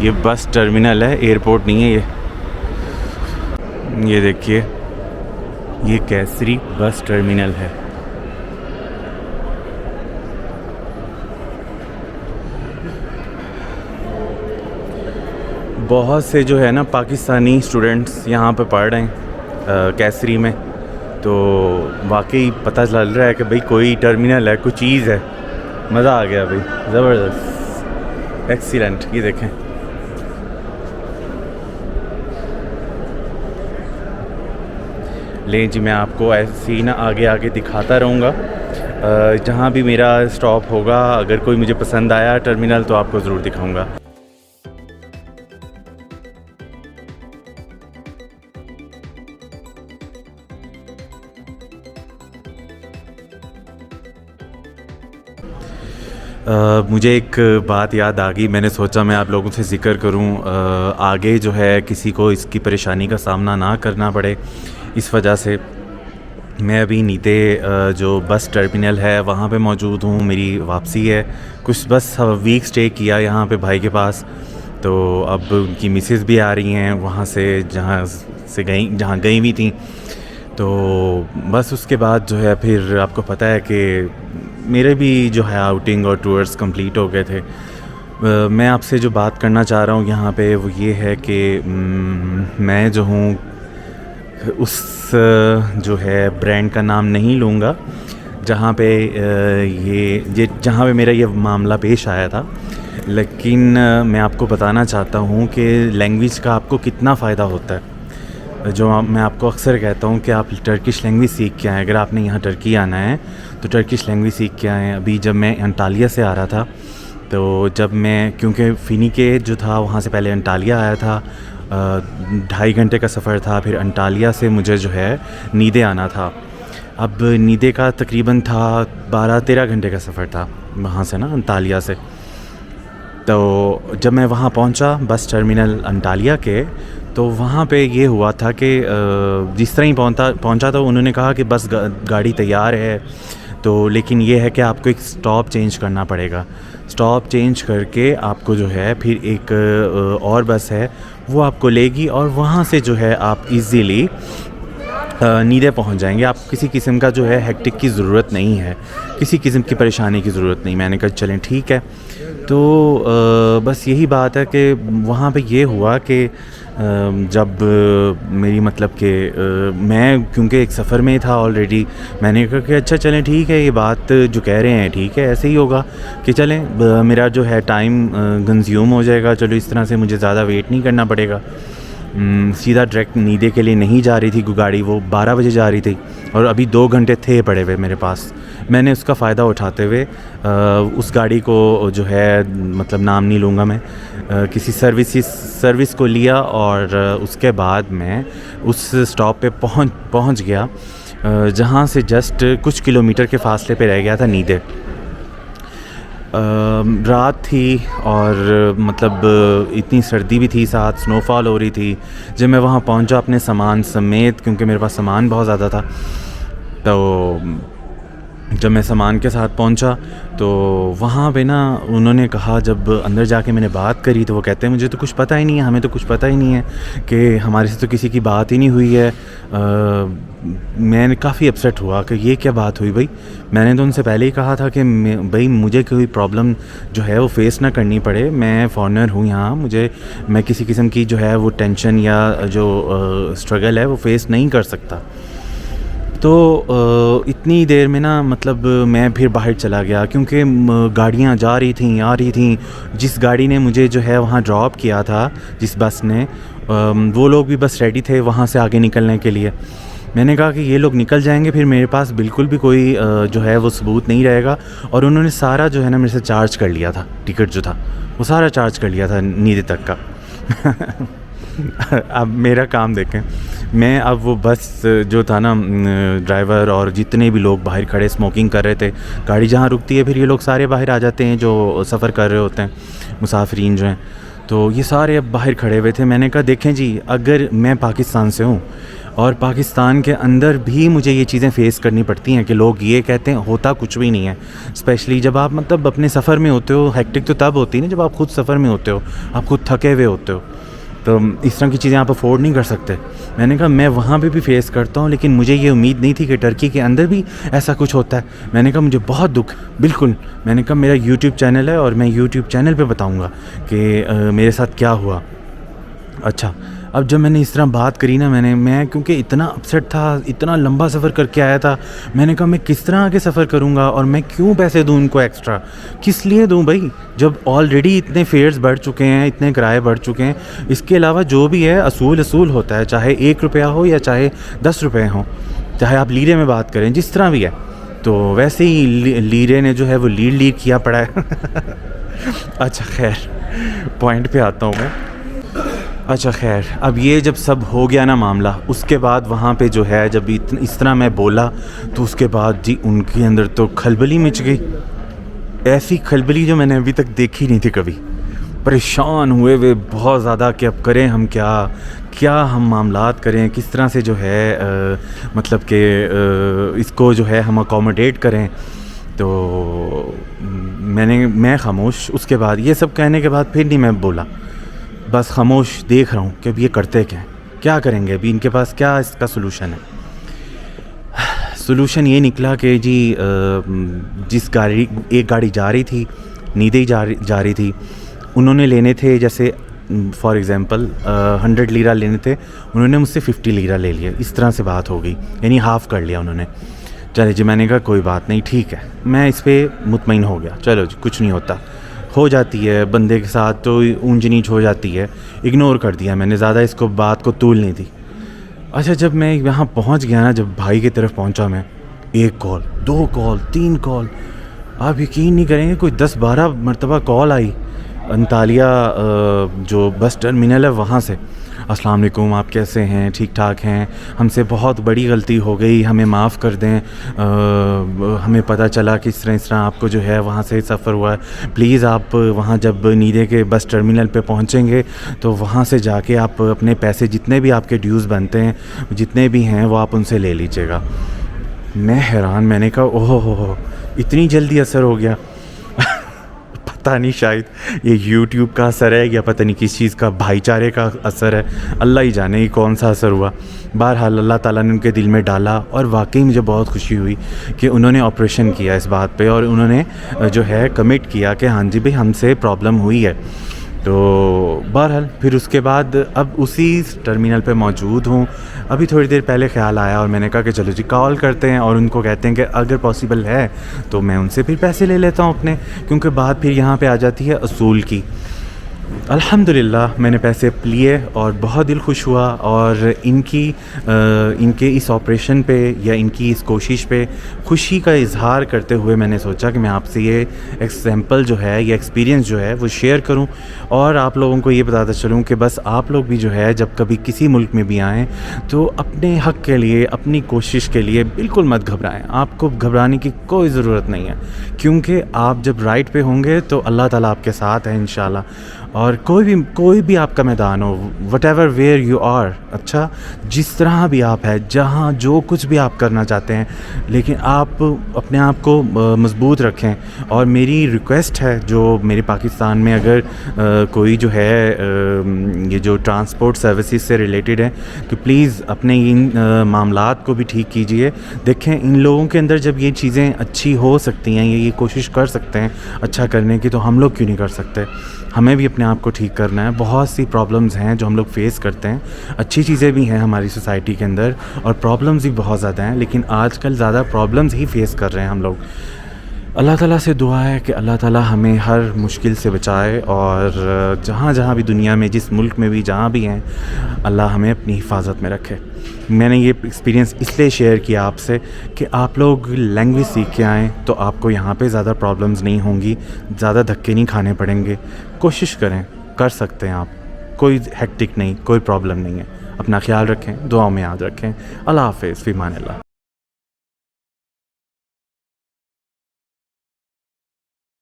ये bus terminal है, airport नहीं है ये देखिए, ये केसरी बस टर्मिनल है। बहुत से जो है ना पाकिस्तानी स्टूडेंट्स यहाँ पे पढ़ रहे हैं केसरी में, तो वाकई पता चल रहा है कि भाई कोई टर्मिनल है, कोई चीज़ है। मज़ा आ गया भाई, ज़बरदस्त, एक्सीलेंट। ये देखें, लें जी, मैं आपको ऐसे ही ना आगे आगे दिखाता रहूँगा जहाँ भी मेरा स्टॉप होगा। अगर कोई मुझे पसंद आया टर्मिनल तो आपको ज़रूर दिखाऊँगा। मुझे एक बात याद आ गई, मैंने सोचा मैं आप लोगों से ज़िक्र करूं। आगे जो है किसी को इसकी परेशानी का सामना ना करना पड़े, इस वजह से मैं अभी नीते जो बस टर्मिनल है वहाँ पे मौजूद हूँ। मेरी वापसी है, कुछ बस वीक स्टे किया यहाँ पे भाई के पास। तो अब उनकी मिसेस भी आ रही हैं वहाँ से, जहाँ गई हुई थी। तो बस उसके बाद जो है फिर आपको पता है कि मेरे भी जो है आउटिंग और टूर्स कंप्लीट हो गए थे। मैं आपसे जो बात करना चाह रहा हूँ यहाँ पे वो ये है कि मैं जो हूँ उस जो है ब्रांड का नाम नहीं लूँगा जहाँ पे जहाँ पे मेरा ये मामला पेश आया था, लेकिन मैं आपको बताना चाहता हूँ कि लैंग्वेज का आपको कितना फ़ायदा होता है। जो मैं आपको अक्सर कहता हूँ कि आप टर्किश लैंग्वेज सीख के आएँ। अगर आपने यहाँ टर्की आना है तो टर्किश लैंग्वेज सीख के आएँ। अभी जब मैं अंटालिया से आ रहा था, तो जब मैं, क्योंकि फ़िनीके जो था वहाँ से पहले अंटालिया आया था, 2.5 घंटे का सफ़र था। फिर अंटालिया से मुझे जो है नीदे आना था। अब नीदे का तकरीबन था 12-13 घंटे का सफ़र था वहाँ से ना, अंटालिया से। तो जब मैं वहाँ पहुँचा बस टर्मिनल अंटालिया के, तो वहाँ पे ये हुआ था कि जिस तरह ही पहुँचा तो उन्होंने कहा कि बस गाड़ी तैयार है, तो लेकिन ये है कि आपको एक स्टॉप चेंज करना पड़ेगा। स्टॉप चेंज करके आपको जो है फिर एक और बस है वो आपको लेगी, और वहाँ से जो है आप इजीली नीदे पहुँच जाएंगे। आपको किसी किस्म का जो है हेक्टिक की ज़रूरत नहीं है, किसी किस्म की परेशानी की ज़रूरत नहीं। मैंने कहा चलें ठीक है। तो बस यही बात है कि वहाँ पे ये हुआ कि जब मेरी मतलब कि मैं क्योंकि एक सफ़र में था ऑलरेडी, मैंने कहा कि अच्छा चलें ठीक है, ये बात जो कह रहे हैं ठीक है, ऐसे ही होगा कि चलें मेरा जो है टाइम कंज्यूम हो जाएगा, चलो इस तरह से मुझे ज़्यादा वेट नहीं करना पड़ेगा। सीधा डायरेक्ट नीदे के लिए नहीं जा रही थी गाड़ी, वो 12 बजे जा रही थी और अभी 2 घंटे थे पड़े हुए मेरे पास। मैंने उसका फ़ायदा उठाते हुए उस गाड़ी को जो है, मतलब नाम नहीं लूँगा मैं, किसी सर्विस को लिया, और उसके बाद मैं उस स्टॉप पे पहुँच गया जहाँ से जस्ट कुछ किलोमीटर के फासले पे रह गया था नीदे। रात थी और मतलब इतनी सर्दी भी थी, साथ स्नोफॉल हो रही थी। जब मैं वहाँ पहुँचा अपने सामान समेत, क्योंकि मेरे पास सामान बहुत ज़्यादा था, तो जब मैं सामान के साथ पहुंचा तो वहाँ पे ना उन्होंने कहा, जब अंदर जाके मैंने बात करी तो वो कहते हैं मुझे तो कुछ पता ही नहीं है, हमें तो कुछ पता ही नहीं है कि हमारे से तो किसी की बात ही नहीं हुई है। मैंने काफ़ी अपसेट हुआ कि ये क्या बात हुई भाई। मैंने तो उनसे पहले ही कहा था कि भाई मुझे कोई प्रॉब्लम जो है वो फेस ना करनी पड़े, मैं फॉरेनर हूँ यहाँ, मैं किसी किस्म की जो है वो टेंशन या जो स्ट्रगल है वो फेस नहीं कर सकता। तो इतनी देर में ना मतलब मैं फिर बाहर चला गया, क्योंकि गाड़ियाँ जा रही थी आ रही थी। जिस गाड़ी ने मुझे जो है वहाँ ड्रॉप किया था, जिस बस ने, वो लोग भी बस रेडी थे वहाँ से आगे निकलने के लिए। मैंने कहा कि ये लोग निकल जाएंगे, फिर मेरे पास बिल्कुल भी कोई जो है वो सबूत नहीं रहेगा। और उन्होंने सारा जो है ना मेरे से चार्ज कर लिया था, टिकट जो था वो सारा चार्ज कर लिया था नीदे तक का। अब मेरा काम देखें, मैं अब वो बस जो था ना, ड्राइवर और जितने भी लोग बाहर खड़े स्मोकिंग कर रहे थे। गाड़ी जहाँ रुकती है फिर ये लोग सारे बाहर आ जाते हैं जो सफ़र कर रहे होते हैं, मुसाफिरीन जो हैं। तो ये सारे अब बाहर खड़े हुए थे। मैंने कहा देखें जी, अगर मैं पाकिस्तान से हूँ और पाकिस्तान के अंदर भी मुझे ये चीज़ें फ़ेस करनी पड़ती हैं कि लोग ये कहते हैं होता कुछ भी नहीं है। स्पेशली जब आप मतलब अपने सफ़र में होते हो, हेक्टिक तो तब होती है ना जब आप खुद सफ़र में होते हो, आप खुद थके हुए होते हो, तो इस तरह की चीज़ें आप अफोर्ड नहीं कर सकते। मैंने कहा मैं वहाँ पे भी फ़ेस करता हूँ, लेकिन मुझे ये उम्मीद नहीं थी कि टर्की के अंदर भी ऐसा कुछ होता है। मैंने कहा मुझे बहुत दुख, बिल्कुल। मैंने कहा मेरा यूट्यूब चैनल है और मैं यूट्यूब चैनल पे बताऊँगा कि मेरे साथ क्या हुआ। अच्छा, अब जब मैंने इस तरह बात करी ना, मैं क्योंकि इतना अपसेट था, इतना लंबा सफ़र करके आया था, मैंने कहा मैं किस तरह आगे सफ़र करूँगा और मैं क्यों पैसे दूँ उनको एक्स्ट्रा, किस लिए दूँ भाई, जब ऑलरेडी इतने फेयर्स बढ़ चुके हैं, इतने किराए बढ़ चुके हैं। इसके अलावा जो भी है असूल होता है, चाहे 1 रुपया हो या चाहे 10 रुपये हो, चाहे आप लीरे में बात करें, जिस तरह भी है। तो वैसे ही लीरे ने जो है वो लीड किया पड़ा है। अच्छा खैर, पॉइंट पे आता हूँ मैं। अच्छा खैर, अब ये जब सब हो गया ना मामला, उसके बाद वहाँ पे जो है जब इस तरह मैं बोला, तो उसके बाद जी उनके अंदर तो खलबली मच गई। ऐसी खलबली जो मैंने अभी तक देखी नहीं थी कभी। परेशान हुए वे बहुत ज़्यादा कि अब करें हम क्या हम मामलात करें, किस तरह से जो है मतलब कि इसको जो है हम अकोमोडेट करें। तो मैं खामोश, उसके बाद ये सब कहने के बाद फिर नहीं मैं बोला, बस खामोश देख रहा हूँ कि अब ये करते क्या करेंगे, अभी इनके पास क्या इसका सलूशन है। सलूशन ये निकला कि जी एक गाड़ी जा रही थी, नीदे जा रही थी, उन्होंने लेने थे जैसे फॉर एग्ज़ाम्पल 100 लीरा लेने थे, उन्होंने मुझसे 50 लीरा ले लिए। इस तरह से बात हो गई, यानी हाफ़ कर लिया उन्होंने। चले जी, मैंने कहा कोई बात नहीं, ठीक है, मैं इस पर मुतमईन हो गया, चलो जी कुछ नहीं होता, हो जाती है बंदे के साथ, तो ऊंच नीच हो जाती है, इग्नोर कर दिया मैंने, ज़्यादा इसको बात को तूल नहीं दी। अच्छा, जब मैं यहाँ पहुँच गया ना, जब भाई की तरफ पहुँचा मैं, 1 कॉल, 2 कॉल, 3 कॉल, आप यकीन नहीं करेंगे कोई 10-12 मरतबा कॉल आई अंतालिया जो बस टर्मिनल है वहाँ से। अस्सलाम वालेकुम, आप कैसे हैं, ठीक ठाक हैं, हमसे बहुत बड़ी गलती हो गई, हमें माफ़ कर दें, हमें पता चला कि इस तरह आपको जो है वहाँ से सफ़र हुआ है, प्लीज़ आप वहाँ जब नीदे के बस टर्मिनल पे पहुँचेंगे तो वहाँ से जाके आप अपने पैसे जितने भी आपके ड्यूज़ बनते हैं, जितने भी हैं वो आप उनसे ले लीजिएगा। मैं हैरान, मैंने कहा ओहो हो, इतनी जल्दी असर हो गया। पता नहीं, शायद ये यूट्यूब का असर है या पता नहीं किस चीज़ का, भाईचारे का असर है, अल्लाह ही जाने कि कौन सा असर हुआ। बहरहाल अल्लाह ताला ने उनके दिल में डाला, और वाकई मुझे बहुत खुशी हुई कि उन्होंने ऑपरेशन किया इस बात पे, और उन्होंने जो है कमिट किया कि हाँ जी भाई हमसे प्रॉब्लम हुई है। तो बहरहाल फिर उसके बाद अब उसी टर्मिनल पे मौजूद हूँ। अभी थोड़ी देर पहले ख़्याल आया और मैंने कहा कि चलो जी कॉल करते हैं और उनको कहते हैं कि अगर पॉसिबल है तो मैं उनसे फिर पैसे ले लेता हूँ अपने, क्योंकि बात फिर यहाँ पे आ जाती है असूल की। अल्हम्दुलिल्लाह मैंने पैसे लिए और बहुत दिल खुश हुआ, और इनके इस ऑपरेशन पे या इनकी इस कोशिश पे खुशी का इज़हार करते हुए मैंने सोचा कि मैं आपसे ये एग्जाम्पल जो है, ये एक्सपीरियंस जो है वो शेयर करूं, और आप लोगों को ये बताता चलूं कि बस आप लोग भी जो है जब कभी किसी मुल्क में भी आएँ तो अपने हक़ के लिए, अपनी कोशिश के लिए बिल्कुल मत घबराएँ। आपको घबराने की कोई ज़रूरत नहीं है, क्योंकि आप जब राइट पे होंगे तो अल्लाह ताला आपके साथ है इंशाल्लाह। और कोई भी आपका मैदान हो, व्हाटएवर वेयर यू आर, अच्छा जिस तरह भी आप है, जहाँ जो कुछ भी आप करना चाहते हैं, लेकिन आप अपने आप को मज़बूत रखें। और मेरी रिक्वेस्ट है, जो मेरे पाकिस्तान में अगर कोई जो है ये जो ट्रांसपोर्ट सर्विसेज से रिलेटेड है, कि प्लीज़ अपने इन मामलात को भी ठीक कीजिए। देखें, इन लोगों के अंदर जब ये चीज़ें अच्छी हो सकती हैं, ये कोशिश कर सकते हैं अच्छा करने की, तो हम लोग क्यों नहीं कर सकते? हमें भी अपने आप को ठीक करना है। बहुत सी प्रॉब्लम्स हैं जो हम लोग फेस करते हैं, अच्छी चीज़ें भी हैं हमारी सोसाइटी के अंदर और प्रॉब्लम्स भी बहुत ज़्यादा हैं, लेकिन आजकल ज़्यादा प्रॉब्लम्स ही फेस कर रहे हैं हम लोग। अल्लाह ताला से दुआ है कि अल्लाह ताला हमें हर मुश्किल से बचाए, और जहाँ भी दुनिया में, जिस मुल्क में भी जहाँ भी हैं, अल्लाह हमें अपनी हिफाजत में रखे। मैंने ये एक्सपीरियंस इसलिए शेयर किया आपसे कि आप लोग लैंग्वेज सीख के आएँ तो आपको यहाँ पे ज़्यादा प्रॉब्लम्स नहीं होंगी, ज़्यादा धक्के नहीं खाने पड़ेंगे। कोशिश करें, कर सकते हैं आप, कोई हेक्टिक नहीं, कोई प्रॉब्लम नहीं है। अपना ख्याल रखें, दुआओं में याद रखें। अल्लाह हाफ़िज़, फ़ी अमान अल्लाह।